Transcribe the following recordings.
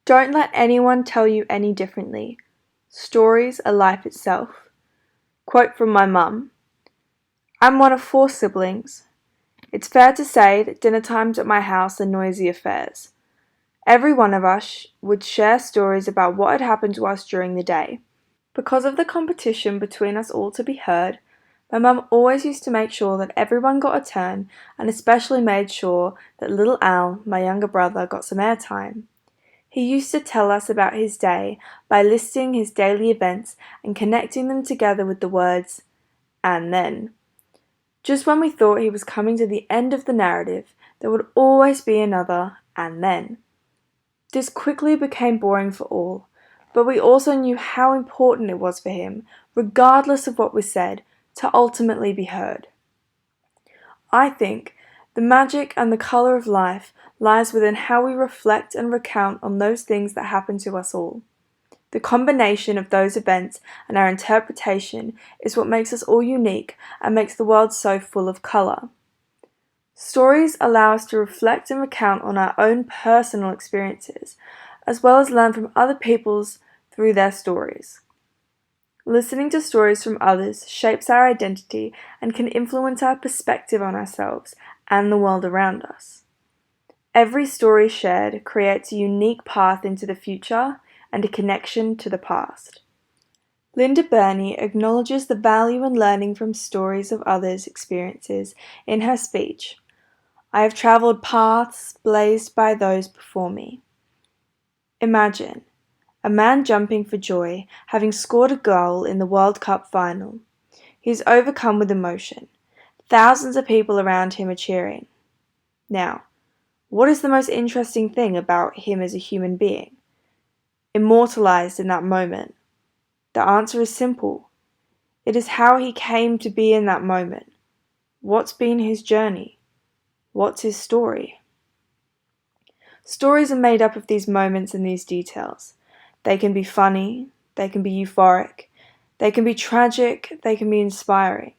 Don't let anyone tell you any differently. Stories are life itself. Quote from my mum. I'm one of 4 siblings. It's fair to say that dinner times at my house are noisy affairs. Every one of us would share stories about what had happened to us during the day. Because of the competition between us all to be heard, my mum always used to make sure that everyone got a turn, and especially made sure that little Al, my younger brother, got some airtime. He used to tell us about his day by listing his daily events and connecting them together with the words, "and then." Just when we thought he was coming to the end of the narrative, there would always be another "and then." This quickly became boring for all, but we also knew how important it was for him, regardless of what was said, to ultimately be heard. I think the magic and the colour of life lies within how we reflect and recount on those things that happen to us all. The combination of those events and our interpretation is what makes us all unique and makes the world so full of colour. Stories allow us to reflect and recount on our own personal experiences, as well as learn from other people's through their stories. Listening to stories from others shapes our identity and can influence our perspective on ourselves and the world around us. Every story shared creates a unique path into the future and a connection to the past. Linda Burney acknowledges the value in learning from stories of others' experiences in her speech, "I have travelled paths blazed by those before me." Imagine a man jumping for joy, having scored a goal in the World Cup final. He is overcome with emotion. Thousands of people around him are cheering. Now, what is the most interesting thing about him as a human being? Immortalized in that moment? The answer is simple. It is how he came to be in that moment. What's been his journey? What's his story? Stories are made up of these moments and these details. They can be funny, they can be euphoric, they can be tragic, they can be inspiring.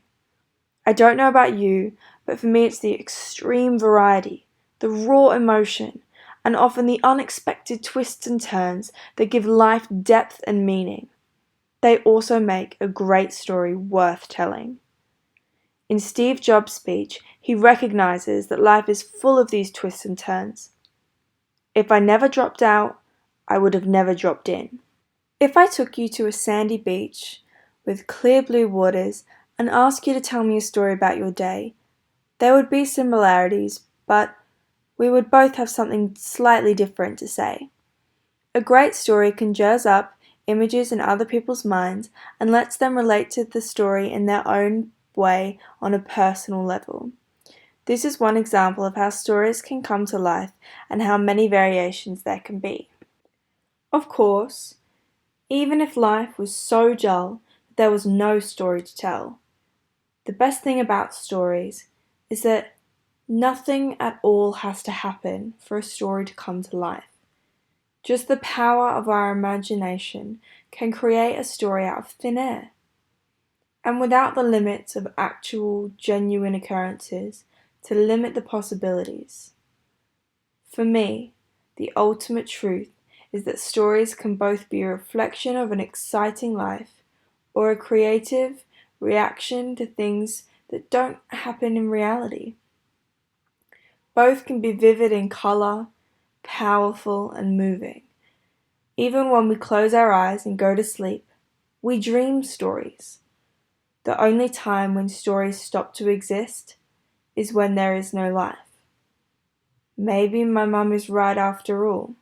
I don't know about you, but for me it's the extreme variety, the raw emotion, and often the unexpected twists and turns that give life depth and meaning. They also make a great story worth telling. In Steve Jobs' speech, he recognizes that life is full of these twists and turns. If I never dropped out, I would have never dropped in. If I took you to a sandy beach with clear blue waters and asked you to tell me a story about your day, there would be similarities, but we would both have something slightly different to say. A great story conjures up images in other people's minds and lets them relate to the story in their own way on a personal level. This is one example of how stories can come to life and how many variations there can be. Of course, even if life was so dull that there was no story to tell, the best thing about stories is that nothing at all has to happen for a story to come to life. Just the power of our imagination can create a story out of thin air. And without the limits of actual, genuine occurrences to limit the possibilities. For me, the ultimate truth is that stories can both be a reflection of an exciting life or a creative reaction to things that don't happen in reality. Both can be vivid in colour, powerful and moving. Even when we close our eyes and go to sleep, we dream stories. The only time when stories stop to exist is when there is no life. Maybe my mum is right after all.